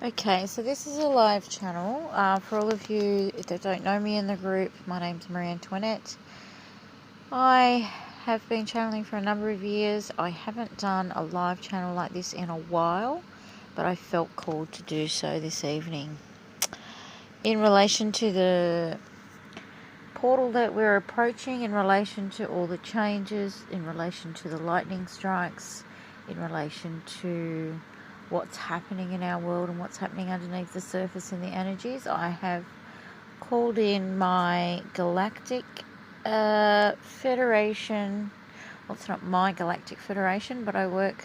Okay, so this is a live channel. For all of you that don't know me in the group, my name's Marie Antoinette. I have been channeling for a number of years. I haven't done a live channel like this in a while, but I felt called to do so this evening. In relation to the portal that we're approaching, in relation to all the changes, in relation to the lightning strikes, in relation to what's happening in our world and what's happening underneath the surface in the energies, I have called in my galactic federation. Well, it's not my galactic federation, but I work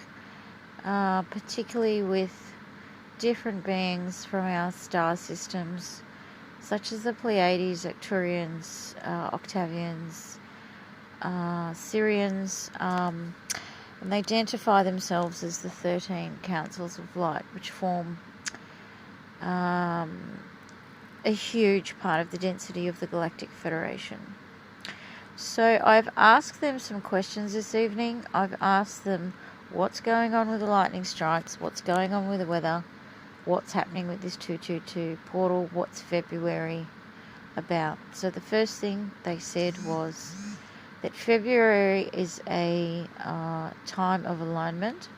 particularly with different beings from our star systems, such as the Pleiades, Arcturians, Octavians, Sirians, and they identify themselves as the 13 councils of light, which form a huge part of the density of the Galactic Federation. So I've asked them some questions this evening. I've asked them what's going on with the lightning strikes, what's going on with the weather, what's happening with this 222 portal, what's February about. So the first thing they said was that February is a time of alignment.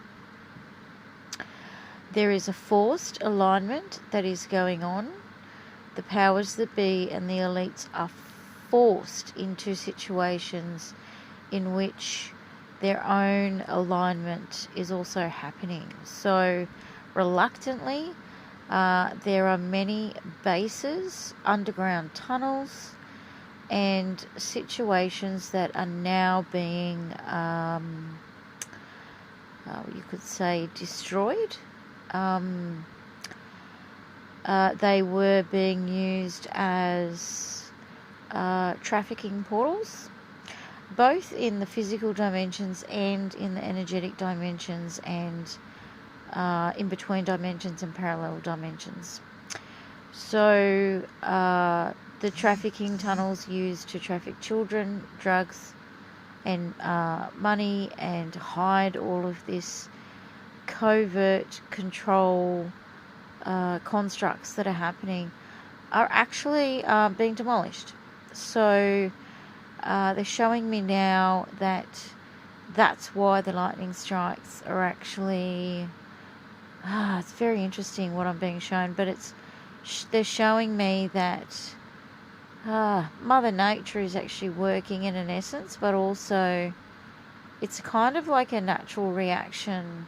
There is a forced alignment that is going on. The powers that be and the elites are forced into situations in which their own alignment is also happening. So reluctantly, there are many bases, underground tunnels, and situations that are now being, you could say, destroyed. They were being used as trafficking portals, both in the physical dimensions and in the energetic dimensions, and in between dimensions and parallel dimensions. So the trafficking tunnels used to traffic children, drugs, and money, and hide all of this covert control constructs that are happening, are actually being demolished. So they're showing me now that that's why the lightning strikes are actually... it's very interesting what I'm being shown, but they're showing me that Mother Nature is actually working in an essence, but also it's kind of like a natural reaction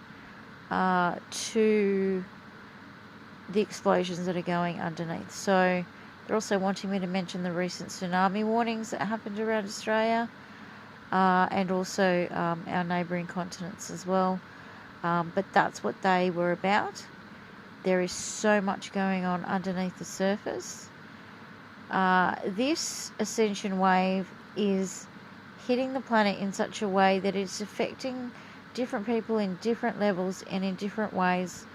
to the explosions that are going underneath. So they're also wanting me to mention the recent tsunami warnings that happened around Australia, and also our neighbouring continents as well. But that's what they were about. There is so much going on underneath the surface. This ascension wave is hitting the planet in such a way that it's affecting different people in different levels and in different ways.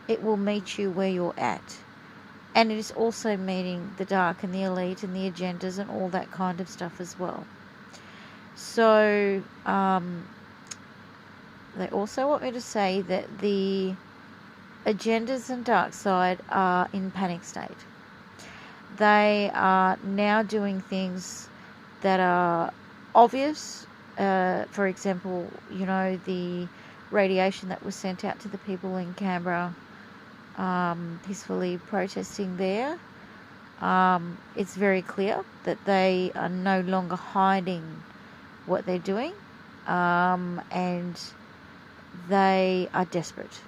It will meet you where you're at. And it is also meeting the dark and the elite and the agendas and all that kind of stuff as well. So they also want me to say that the agendas and dark side are in panic state. They are now doing things that are obvious. For example, the radiation that was sent out to the people in Canberra, peacefully protesting there. It's very clear that they are no longer hiding what they're doing, and they are desperate.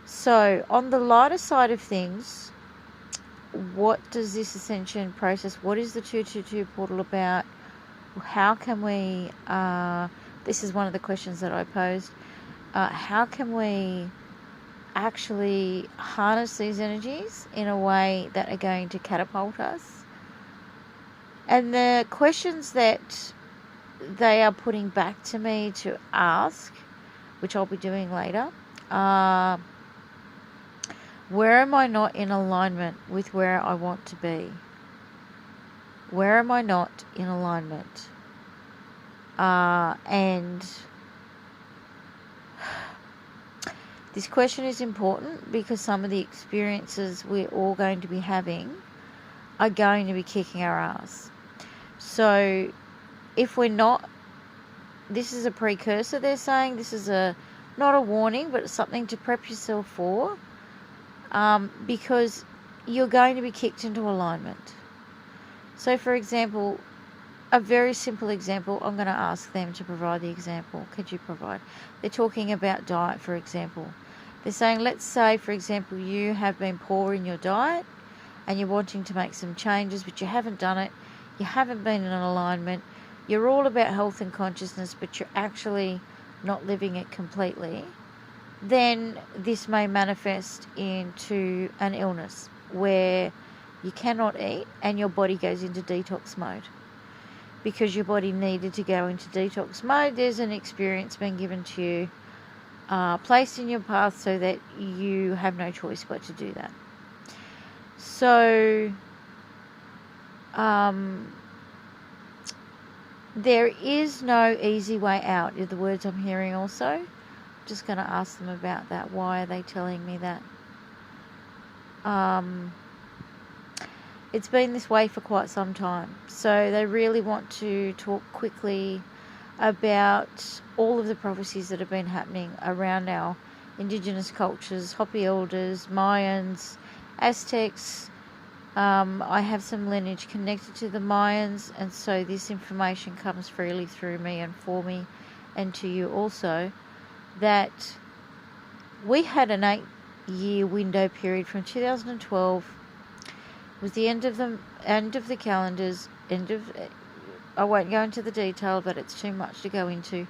So on the lighter side of things, what does this ascension process, what is the 222 portal about? How can we, this is one of the questions that I posed, how can we actually harness these energies in a way that are going to catapult us? And the questions that they are putting back to me to ask, which I'll be doing later, are: where am I not in alignment with where I want to be? Where am I not in alignment? And This question is important because some of the experiences we're all going to be having are going to be kicking our ass. So if we're not, this is a precursor, they're saying. This is not a warning, but something to prep yourself for, because you're going to be kicked into alignment. So for example, a very simple example, I'm going to ask them to provide the example. Could you provide? They're talking about diet, for example. They're saying, let's say, for example, you have been poor in your diet and you're wanting to make some changes, but you haven't done it. You haven't been in alignment. You're all about health and consciousness, but you're actually not living it completely. Then this may manifest into an illness where you cannot eat and your body goes into detox mode. Because your body needed to go into detox mode, there's an experience being given to you, placed in your path so that you have no choice but to do that. So, there is no easy way out, are the words I'm hearing also. I'm just going to ask them about that. Why are they telling me that? It's been this way for quite some time. So they really want to talk quickly about all of the prophecies that have been happening around our indigenous cultures, Hopi elders, Mayans, Aztecs. I have some lineage connected to the Mayans, and so this information comes freely through me and for me and to you also, that we had an 8-year window period from 2012 was the end of the calendars, I won't go into the detail, but it's too much to go into.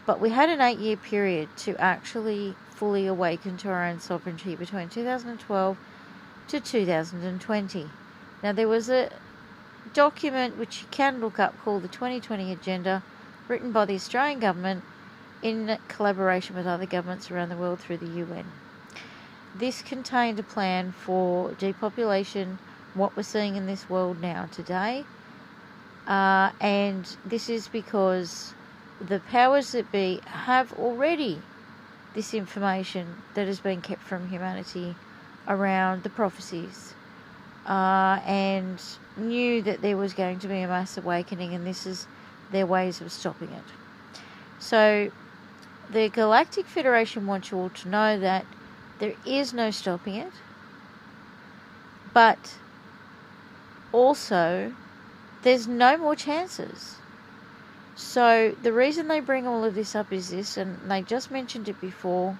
But we had an 8-year period to actually fully awaken to our own sovereignty between 2012 to 2020. Now, there was a document which you can look up called the 2020 Agenda, written by the Australian government in collaboration with other governments around the world through the UN. This contained a plan for depopulation, what we're seeing in this world now today, and this is because the powers that be have already this information that has been kept from humanity around the prophecies, and knew that there was going to be a mass awakening, and this is their ways of stopping it. So the Galactic Federation wants you all to know that there is no stopping it, but also there's no more chances. So the reason they bring all of this up is this, and they just mentioned it before,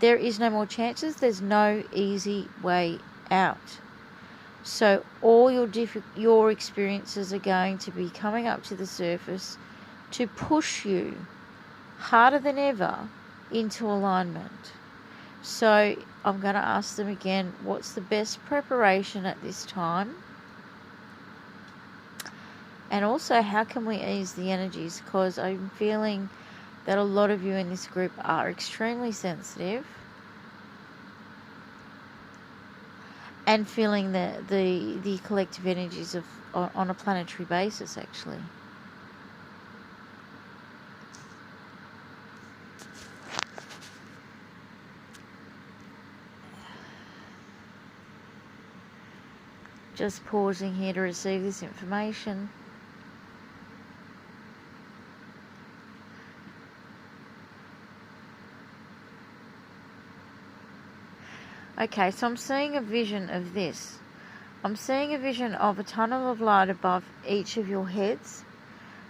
there is no more chances, there's no easy way out. So all your experiences are going to be coming up to the surface to push you harder than ever into alignment. So I'm going to ask them again, what's the best preparation at this time? And also, how can we ease the energies? Because I'm feeling that a lot of you in this group are extremely sensitive and feeling the collective energies of on a planetary basis, actually. Just pausing here to receive this information. Okay, so I'm seeing a vision of this. I'm seeing a vision of a tunnel of light above each of your heads,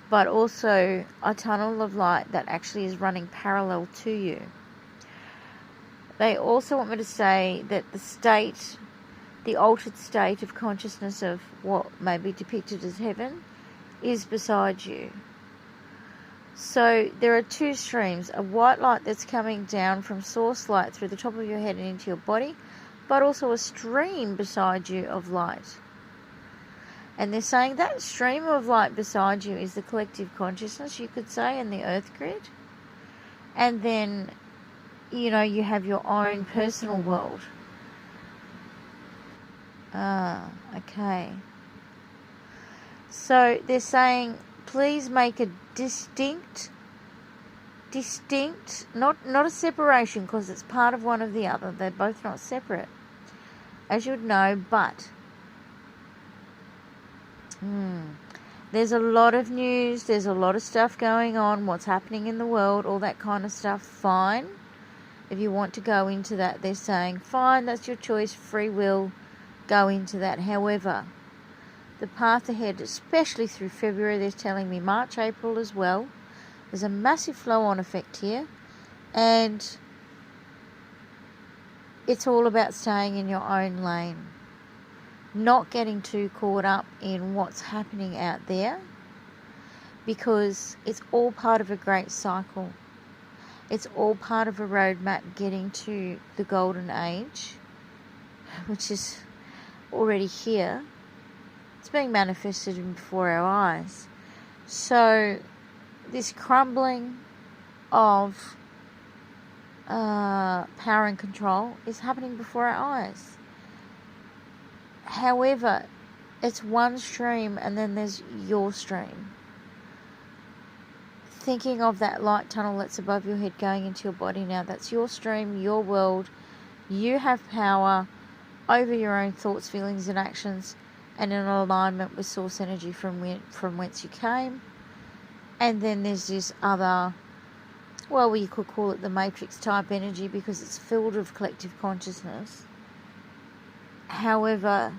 but also a tunnel of light that actually is running parallel to you. They also want me to say that the altered state of consciousness of what may be depicted as heaven is beside you. So there are two streams, a white light that's coming down from source light through the top of your head and into your body, but also a stream beside you of light. And they're saying that stream of light beside you is the collective consciousness, you could say, in the earth grid. And then, you have your own personal world. Okay. So they're saying, please make a distinct distinct, not a separation, because it's part of one of the other. They're both not separate, as you would know, but there's a lot of news, there's a lot of stuff going on, what's happening in the world, all that kind of stuff. Fine. If you want to go into that, they're saying, fine, that's your choice, free will, go into that. However, the path ahead, especially through February, they're telling me March, April as well, there's a massive flow-on effect here, and it's all about staying in your own lane, not getting too caught up in what's happening out there, because it's all part of a great cycle. It's all part of a roadmap getting to the golden age, which is already here. It's being manifested before our eyes. So this crumbling of power and control is happening before our eyes. However, it's one stream, and then there's your stream. Thinking of that light tunnel that's above your head going into your body now, that's your stream, your world. You have power over your own thoughts, feelings and actions, and in alignment with source energy from whence you came. And then there's this other, well, you could call it the matrix type energy, because it's filled with collective consciousness. However,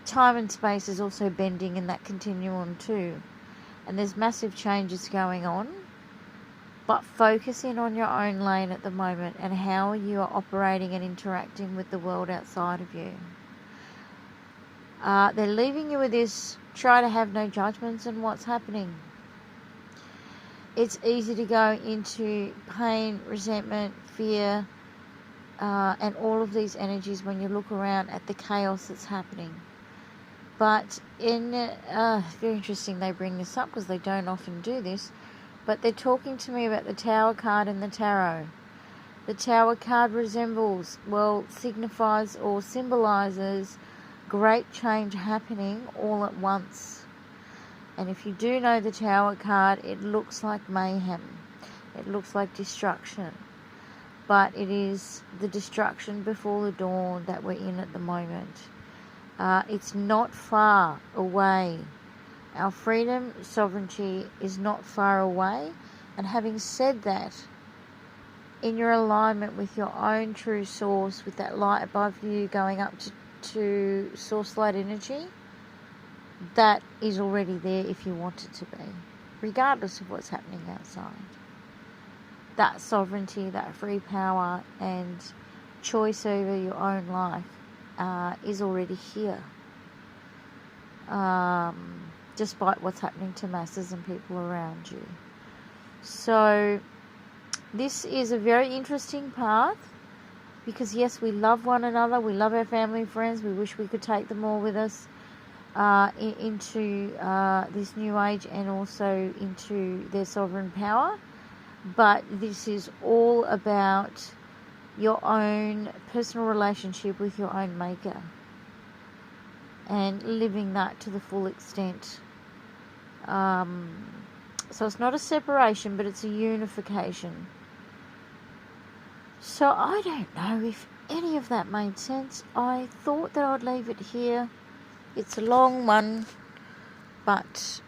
time and space is also bending in that continuum too. And there's massive changes going on. But focus in on your own lane at the moment and how you are operating and interacting with the world outside of you. They're leaving you with this, try to have no judgments on what's happening. It's easy to go into pain, resentment, fear, and all of these energies when you look around at the chaos that's happening. But very interesting they bring this up, because they don't often do this, but they're talking to me about the Tower card in the tarot. The Tower card signifies or symbolizes great change happening all at once. And if you do know the Tower card, it looks like mayhem. It looks like destruction. But it is the destruction before the dawn that we're in at the moment. It's not far away. Our freedom, sovereignty is not far away. And having said that, in your alignment with your own true source, with that light above you going up to source light energy, that is already there if you want it to be, regardless of what's happening outside. That sovereignty, that free power and choice over your own life is already here, despite what's happening to masses and people around you. So this is a very interesting path, because yes, we love one another, we love our family and friends, we wish we could take them all with us into this new age and also into their sovereign power. But this is all about your own personal relationship with your own maker and living that to the full extent. So it's not a separation, but it's a unification. So I don't know if any of that made sense. I thought that I'd leave it here. It's a long one, but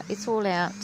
it's all out.